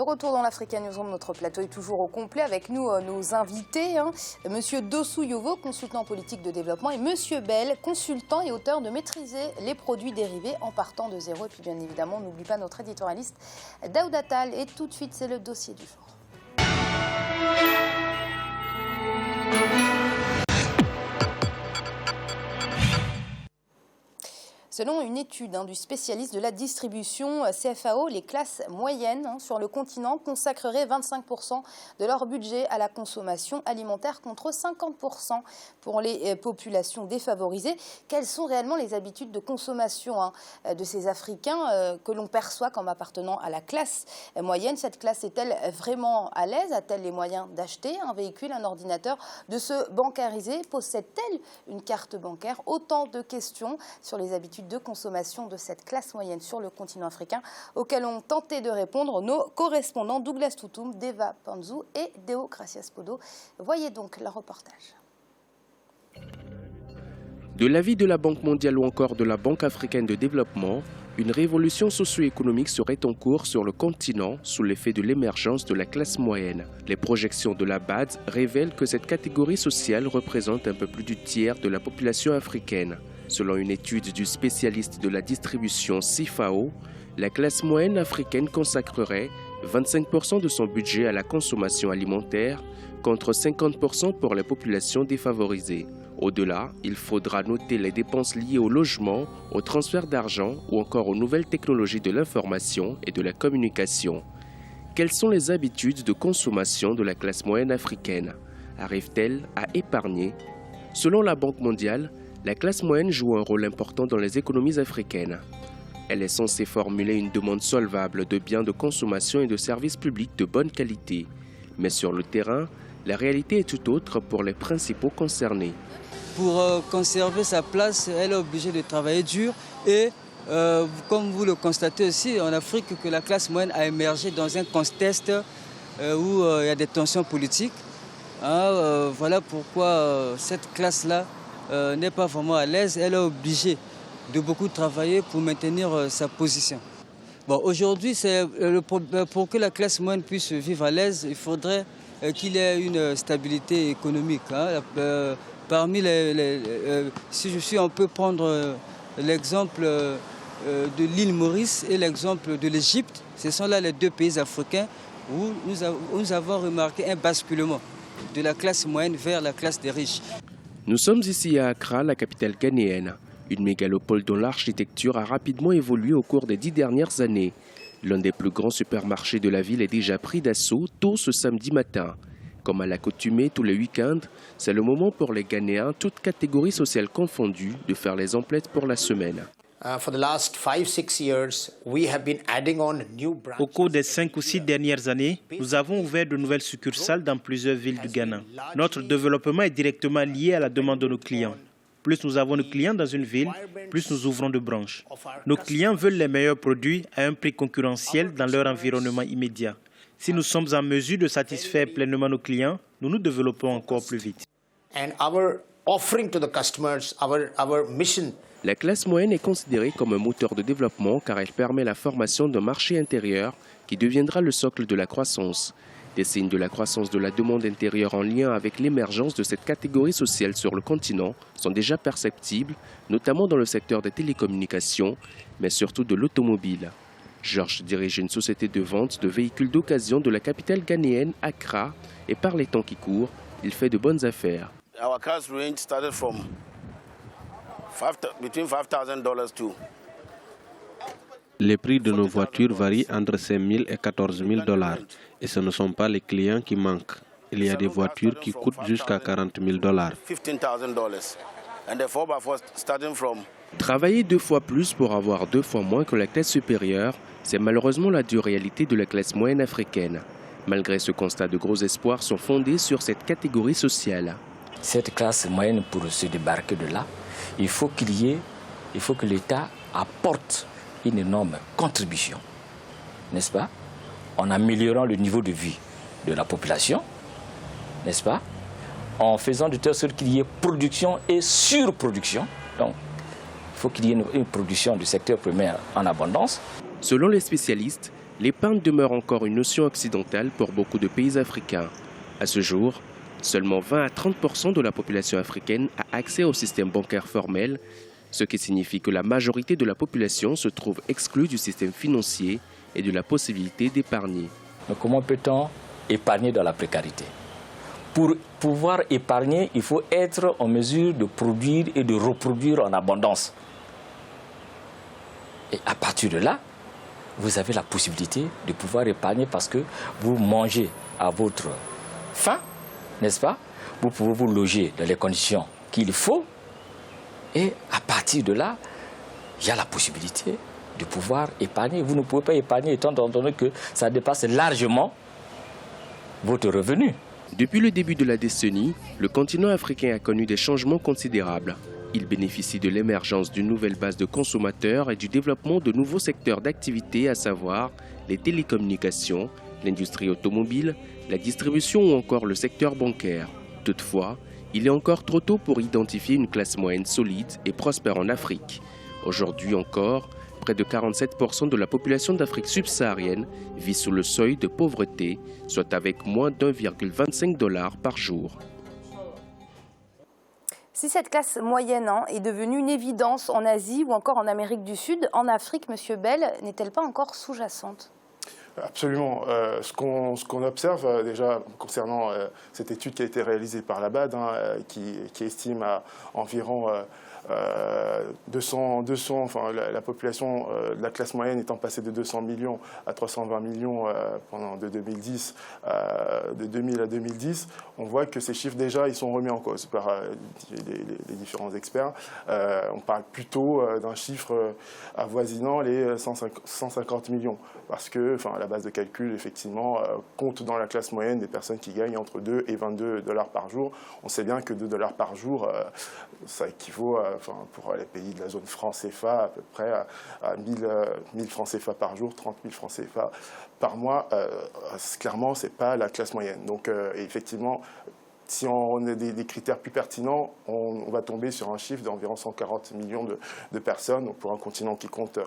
De retour dans l'Africa Newsroom, notre plateau est toujours au complet avec nous nos invités. Monsieur Dossou Yovo, consultant politique de développement, et Monsieur Bell, consultant et auteur de Maîtriser les produits dérivés en partant de zéro. Et puis bien évidemment, on n'oublie pas notre éditorialiste Daouda Attal. Et tout de suite, c'est le dossier du jour. Selon une étude du spécialiste de la distribution CFAO, les classes moyennes sur le continent consacreraient 25% de leur budget à la consommation alimentaire contre 50% pour les populations défavorisées. Quelles sont réellement les habitudes de consommation de ces Africains que l'on perçoit comme appartenant à la classe moyenne? Cette classe est-elle vraiment à l'aise? A-t-elle les moyens d'acheter un véhicule, un ordinateur, de se bancariser? Possède-t-elle une carte bancaire? Autant de questions sur les habitudes de consommation de cette classe moyenne sur le continent africain, auxquelles ont tenté de répondre nos correspondants Douglas Toutoum, Deva Panzou et Deo Gracias Podo. Voyez donc le reportage. De l'avis de la Banque mondiale ou encore de la Banque africaine de développement, une révolution socio-économique serait en cours sur le continent sous l'effet de l'émergence de la classe moyenne. Les projections de la BAD révèlent que cette catégorie sociale représente un peu plus du tiers de la population africaine. Selon une étude du spécialiste de la distribution CFAO, la classe moyenne africaine consacrerait 25% de son budget à la consommation alimentaire contre 50% pour les populations défavorisées. Au-delà, il faudra noter les dépenses liées au logement, au transfert d'argent ou encore aux nouvelles technologies de l'information et de la communication. Quelles sont les habitudes de consommation de la classe moyenne africaine? Arrive-t-elle à épargner? Selon la Banque mondiale, la classe moyenne joue un rôle important dans les économies africaines. Elle est censée formuler une demande solvable de biens de consommation et de services publics de bonne qualité. Mais sur le terrain, la réalité est tout autre pour les principaux concernés. Pour conserver sa place, elle est obligée de travailler dur et comme vous le constatez aussi en Afrique, que la classe moyenne a émergé dans un contexte où il y a des tensions politiques. Voilà pourquoi cette classe-là n'est pas vraiment à l'aise. Elle est obligée de beaucoup travailler pour maintenir sa position. Bon, aujourd'hui, pour que la classe moyenne puisse vivre à l'aise, il faudrait qu'il y ait une stabilité économique. Parmi si on peut prendre l'exemple de l'île Maurice et l'exemple de l'Égypte, ce sont là les deux pays africains où nous avons remarqué un basculement de la classe moyenne vers la classe des riches. Nous sommes ici à Accra, la capitale ghanéenne, une mégalopole dont l'architecture a rapidement évolué au cours des 10 dernières années. L'un des plus grands supermarchés de la ville est déjà pris d'assaut tôt ce samedi matin. Comme à l'accoutumée tous les week-ends, c'est le moment pour les Ghanéens, toutes catégories sociales confondues, de faire les emplettes pour la semaine. Au cours des 5 ou 6 dernières années, nous avons ouvert de nouvelles succursales dans plusieurs villes du Ghana. Notre développement est directement lié à la demande de nos clients. Plus nous avons de clients dans une ville, plus nous ouvrons de branches. Nos clients veulent les meilleurs produits à un prix concurrentiel dans leur environnement immédiat. Si nous sommes en mesure de satisfaire pleinement nos clients, nous nous développons encore plus vite. La classe moyenne est considérée comme un moteur de développement car elle permet la formation d'un marché intérieur qui deviendra le socle de la croissance. Des signes de la croissance de la demande intérieure en lien avec l'émergence de cette catégorie sociale sur le continent sont déjà perceptibles, notamment dans le secteur des télécommunications, mais surtout de l'automobile. Georges dirige une société de vente de véhicules d'occasion de la capitale ghanéenne, Accra, et par les temps qui courent, il fait de bonnes affaires. Les prix de nos voitures varient entre 5 000 et 14 000 $. Et ce ne sont pas les clients qui manquent. Il y a des voitures qui coûtent jusqu'à 40 000 $. Travailler 2 fois plus pour avoir 2 fois moins que la classe supérieure, c'est malheureusement la dure réalité de la classe moyenne africaine. Malgré ce constat, de gros espoirs sont fondés sur cette catégorie sociale. Cette classe moyenne, pour se débarquer de là, il faut que l'État apporte une énorme contribution, n'est-ce pas? En améliorant le niveau de vie de la population, n'est-ce pas? En faisant de telle sorte qu'il y ait production et surproduction. Donc, il faut qu'il y ait une production du secteur primaire en abondance. Selon les spécialistes, L'épargne demeure encore une notion occidentale pour beaucoup de pays africains. À ce jour, seulement 20 à 30% de la population africaine a accès au système bancaire formel, ce qui signifie que la majorité de la population se trouve exclue du système financier et de la possibilité d'épargner. Mais comment peut-on épargner dans la précarité? Pour pouvoir épargner, il faut être en mesure de produire et de reproduire en abondance. Et à partir de là, vous avez la possibilité de pouvoir épargner parce que vous mangez à votre faim, n'est-ce pas? Vous pouvez vous loger dans les conditions qu'il faut. Et à partir de là, il y a la possibilité de pouvoir épargner. Vous ne pouvez pas épargner étant donné que ça dépasse largement votre revenu. Depuis le début de la décennie, le continent africain a connu des changements considérables. Il bénéficie de l'émergence d'une nouvelle base de consommateurs et du développement de nouveaux secteurs d'activité, à savoir les télécommunications, l'industrie automobile, la distribution ou encore le secteur bancaire. Toutefois, il est encore trop tôt pour identifier une classe moyenne solide et prospère en Afrique. Aujourd'hui encore, près de 47% de la population d'Afrique subsaharienne vit sous le seuil de pauvreté, soit avec moins $1,25 par jour. Si cette classe moyenne est devenue une évidence en Asie ou encore en Amérique du Sud, en Afrique, Monsieur Bell, n'est-elle pas encore sous-jacente? Absolument. Ce qu'on observe déjà concernant cette étude qui a été réalisée par la BAD, qui estime à environ 200, enfin la population de la classe moyenne étant passée de 200 millions à 320 millions pendant de 2010, de 2000 à 2010, on voit que ces chiffres déjà ils sont remis en cause par les différents experts. On parle plutôt d'un chiffre avoisinant les 150 millions parce que la base de calcul effectivement compte dans la classe moyenne des personnes qui gagnent entre 2 et 22 $ par jour. On sait bien que 2 $ par jour, ça équivaut pour les pays de la zone franc CFA à peu près à 1000 francs CFA par jour, 30 000 francs CFA par mois. Clairement, ce n'est pas la classe moyenne. Donc effectivement, si on a des critères plus pertinents, on va tomber sur un chiffre d'environ 140 millions de personnes. Donc pour un continent qui compte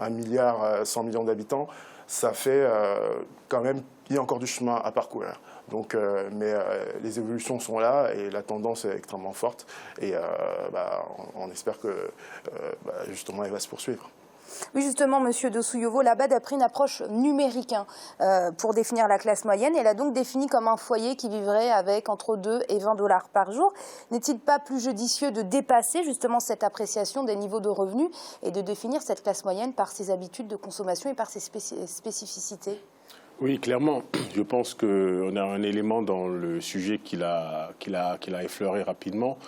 1 milliard 100 millions d'habitants, ça fait quand même, il y a encore du chemin à parcourir. Donc, mais les évolutions sont là et la tendance est extrêmement forte et on espère que justement elle va se poursuivre. Oui, justement, Monsieur Dosouyovo, la BAD a pris une approche numérique pour définir la classe moyenne. Elle a donc défini comme un foyer qui vivrait avec entre 2 et 20 $ par jour. N'est-il pas plus judicieux de dépasser justement cette appréciation des niveaux de revenus et de définir cette classe moyenne par ses habitudes de consommation et par ses spécificités? Oui, clairement. Je pense qu'on a un élément dans le sujet qu'il a effleuré rapidement.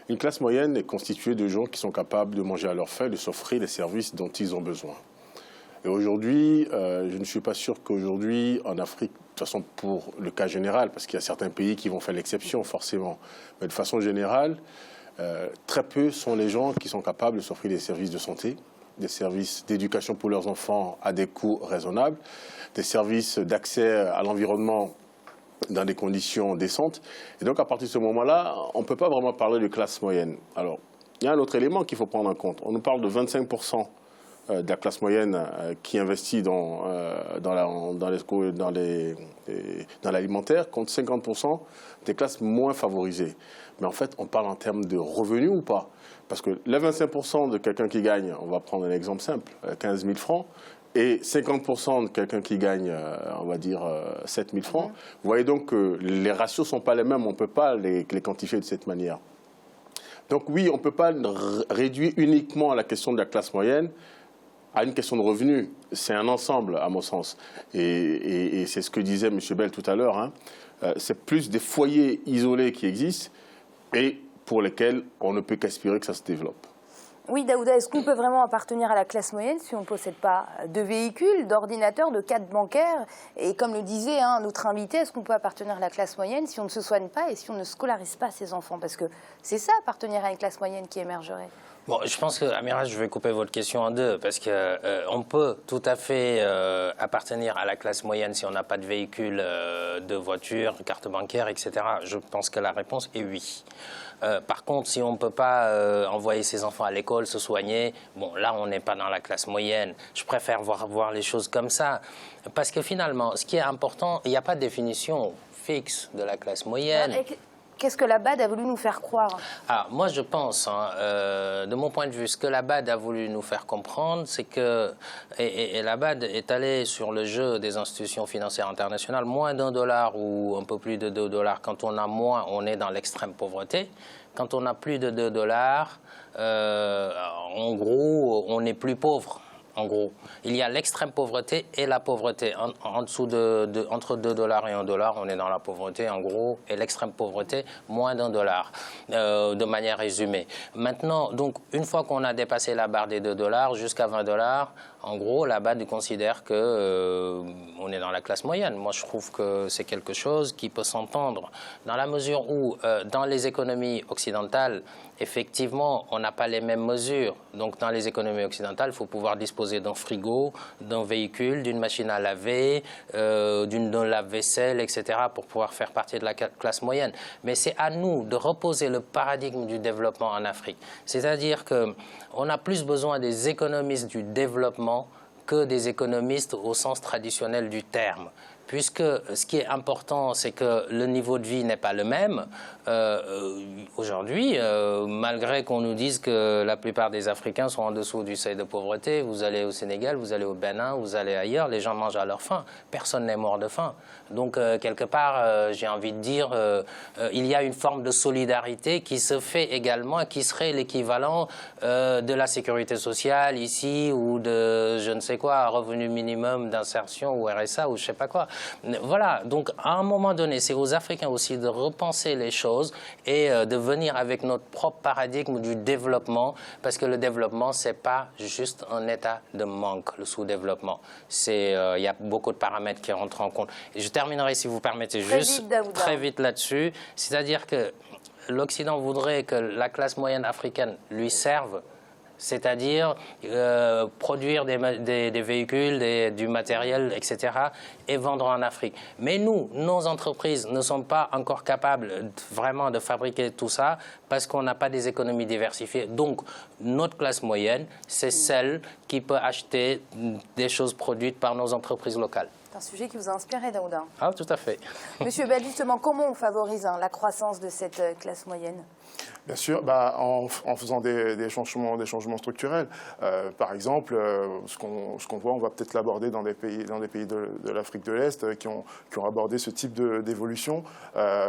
Une classe moyenne est constituée de gens qui sont capables de manger à leur faim et de s'offrir les services dont ils ont besoin. Et aujourd'hui, je ne suis pas sûr qu'aujourd'hui, en Afrique, de toute façon pour le cas général, parce qu'il y a certains pays qui vont faire l'exception forcément, mais de façon générale, très peu sont les gens qui sont capables de s'offrir des services de santé, des services d'éducation pour leurs enfants à des coûts raisonnables, des services d'accès à l'environnement dans des conditions décentes. Et donc, à partir de ce moment-là, on ne peut pas vraiment parler de classe moyenne. Alors, il y a un autre élément qu'il faut prendre en compte. On nous parle de 25% de la classe moyenne qui investit dans l'alimentaire, contre 50% des classes moins favorisées. Mais en fait, on parle en termes de revenus ou pas? Parce que les 25% de quelqu'un qui gagne, on va prendre un exemple simple, 15 000 francs, et 50% de quelqu'un qui gagne, on va dire, 7 000 francs. Vous voyez donc que les ratios ne sont pas les mêmes, on ne peut pas les quantifier de cette manière. Donc oui, on ne peut pas réduire uniquement la question de la classe moyenne à une question de revenus. C'est un ensemble, à mon sens. Et c'est ce que disait M. Bell tout à l'heure. C'est plus des foyers isolés qui existent et pour lesquels on ne peut qu'aspirer que ça se développe. Oui, Daouda, est-ce qu'on peut vraiment appartenir à la classe moyenne si on ne possède pas de véhicules, d'ordinateurs, de cartes bancaires? Et comme le disait notre invité, est-ce qu'on peut appartenir à la classe moyenne si on ne se soigne pas et si on ne scolarise pas ses enfants? Parce que c'est ça, appartenir à une classe moyenne qui émergerait. Bon, je pense que, Amira, je vais couper votre question en deux, parce qu'on peut tout à fait appartenir à la classe moyenne si on n'a pas de véhicule, de voiture, carte bancaire, etc. Je pense que la réponse est oui. Par contre, si on ne peut pas envoyer ses enfants à l'école, se soigner, bon, là, on n'est pas dans la classe moyenne. Je préfère voir les choses comme ça. Parce que finalement, ce qui est important, il n'y a pas de définition fixe de la classe moyenne. Qu'est-ce que la BAD a voulu nous faire croire? Moi, je pense, de mon point de vue, ce que la BAD a voulu nous faire comprendre, c'est que, et la BAD est allée sur le jeu des institutions financières internationales, moins $1 ou un peu plus de $2. Quand on a moins, on est dans l'extrême pauvreté. Quand on a plus de $2, en gros, on est plus pauvre. En gros, il y a l'extrême pauvreté et la pauvreté. En dessous entre $2 et $1, on est dans la pauvreté, en gros, et l'extrême pauvreté, moins $1, de manière résumée. Maintenant, donc, une fois qu'on a dépassé la barre des $2 jusqu'à $20, en gros, la BAD considère que on est dans la classe moyenne. Moi, je trouve que c'est quelque chose qui peut s'entendre, dans la mesure où, dans les économies occidentales, effectivement, on n'a pas les mêmes mesures. Donc, dans les économies occidentales, il faut pouvoir disposer d'un frigo, d'un véhicule, d'une machine à laver, d'un lave-vaisselle, etc., pour pouvoir faire partie de la classe moyenne. Mais c'est à nous de reposer le paradigme du développement en Afrique. C'est-à-dire qu'on a plus besoin des économistes du développement que des économistes au sens traditionnel du terme. Puisque ce qui est important, c'est que le niveau de vie n'est pas le même. Aujourd'hui, malgré qu'on nous dise que la plupart des Africains sont en dessous du seuil de pauvreté, vous allez au Sénégal, vous allez au Bénin, vous allez ailleurs, les gens mangent à leur faim. Personne n'est mort de faim. Donc, quelque part, j'ai envie de dire, il y a une forme de solidarité qui se fait également, qui serait l'équivalent de la sécurité sociale ici, ou de, je ne sais quoi, revenu minimum d'insertion, ou RSA, ou je ne sais pas quoi. Voilà, donc à un moment donné, c'est aux Africains aussi de repenser les choses et de venir avec notre propre paradigme du développement, parce que le développement, ce n'est pas juste un état de manque, le sous-développement. Il y a beaucoup de paramètres qui rentrent en compte. Et je terminerai, si vous permettez, très vite là-dessus. C'est-à-dire que l'Occident voudrait que la classe moyenne africaine lui serve, c'est-à-dire produire des véhicules, du matériel, etc., et vendre en Afrique. Mais nous, nos entreprises ne sont pas encore capables vraiment de fabriquer tout ça parce qu'on n'a pas des économies diversifiées. Donc, notre classe moyenne, c'est celle qui peut acheter des choses produites par nos entreprises locales. C'est un sujet qui vous a inspiré, Daouda. Ah, tout à fait. Monsieur Bell, justement, comment on favorise la croissance de cette classe moyenne? Bien sûr, en faisant des changements structurels. Par exemple, ce qu'on voit, on va peut-être l'aborder dans des pays de l'Afrique de l'Est qui ont abordé ce type d'évolution,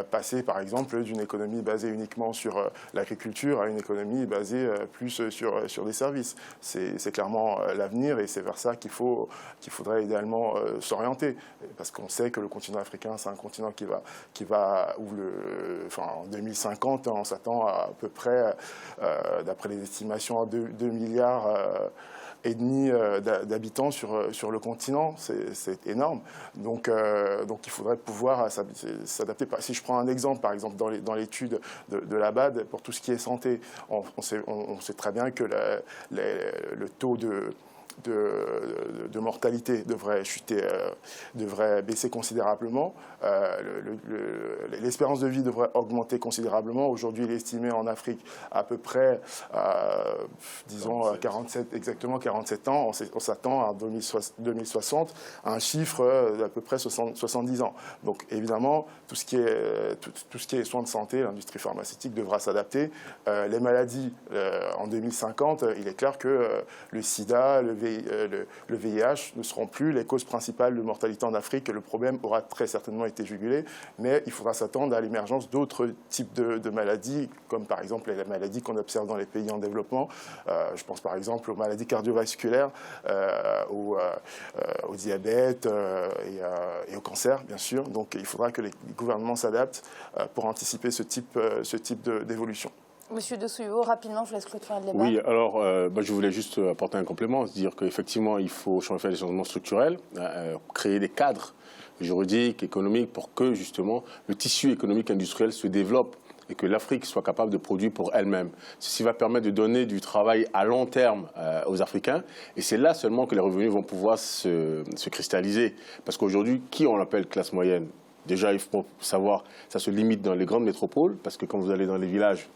passer par exemple d'une économie basée uniquement sur l'agriculture à une économie basée plus sur des services. C'est clairement l'avenir et c'est vers ça qu'il faudrait idéalement s'orienter, parce qu'on sait que le continent africain, c'est un continent en 2050, on s'attend à peu près, d'après les estimations, à 2 milliards et demi d'habitants sur le continent. C'est énorme. Donc il faudrait pouvoir s'adapter. Si je prends un exemple, par exemple, dans l'étude de la BAD, pour tout ce qui est santé, on sait très bien que le taux de mortalité devrait chuter, devrait baisser considérablement. L'espérance de vie devrait augmenter considérablement. Aujourd'hui, il est estimé en Afrique à peu près, disons, 47 ans. On s'attend à 2060 à un chiffre d'à peu près 70 ans. Donc, évidemment, tout ce qui est soins de santé, l'industrie pharmaceutique devra s'adapter. Les maladies, en 2050, il est clair que le sida, le VIH ne seront plus les causes principales de mortalité en Afrique. Le problème aura très certainement été jugulé, mais il faudra s'attendre à l'émergence d'autres types de maladies, comme par exemple les maladies qu'on observe dans les pays en développement. Je pense par exemple aux maladies cardiovasculaires, au diabète et au cancer, bien sûr. Donc il faudra que les gouvernements s'adaptent pour anticiper ce type d'évolution. Monsieur Dessouilleau, rapidement, je vous laisse clôturer le débat. Oui, alors je voulais juste apporter un complément, dire qu'effectivement, il faut faire des changements structurels, créer des cadres juridiques, économiques, pour que justement le tissu économique industriel se développe et que l'Afrique soit capable de produire pour elle-même. Ceci va permettre de donner du travail à long terme aux Africains, et c'est là seulement que les revenus vont pouvoir se cristalliser. Parce qu'aujourd'hui, qui on appelle classe moyenne ? Déjà, il faut savoir, ça se limite dans les grandes métropoles, parce que quand vous allez dans les villages,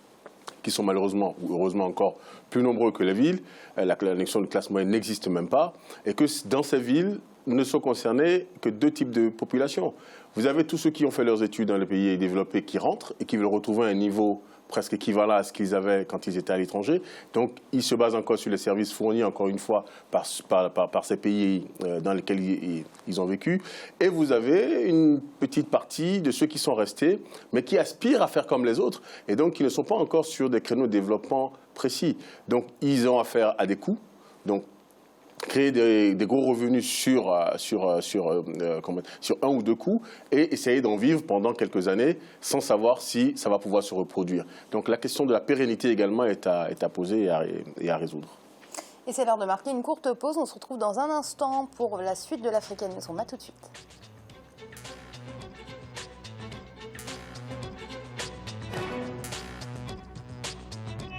qui sont malheureusement ou heureusement encore plus nombreux que les villes. La notion de classe moyenne n'existe même pas. Et que dans ces villes ne sont concernés que deux types de populations. Vous avez tous ceux qui ont fait leurs études dans les pays développés qui rentrent et qui veulent retrouver un niveau presque équivalent à ce qu'ils avaient quand ils étaient à l'étranger. Donc, ils se basent encore sur les services fournis, encore une fois, par ces pays dans lesquels ils ont vécu. Et vous avez une petite partie de ceux qui sont restés, mais qui aspirent à faire comme les autres, et donc qui ne sont pas encore sur des créneaux de développement précis. Donc, ils ont affaire à des coûts. Donc, créer des gros revenus sur un ou deux coups et essayer d'en vivre pendant quelques années sans savoir si ça va pouvoir se reproduire. Donc la question de la pérennité également est à poser et à résoudre. Et c'est l'heure de marquer une courte pause. On se retrouve dans un instant pour la suite de l'Africaine Maison. À tout de suite.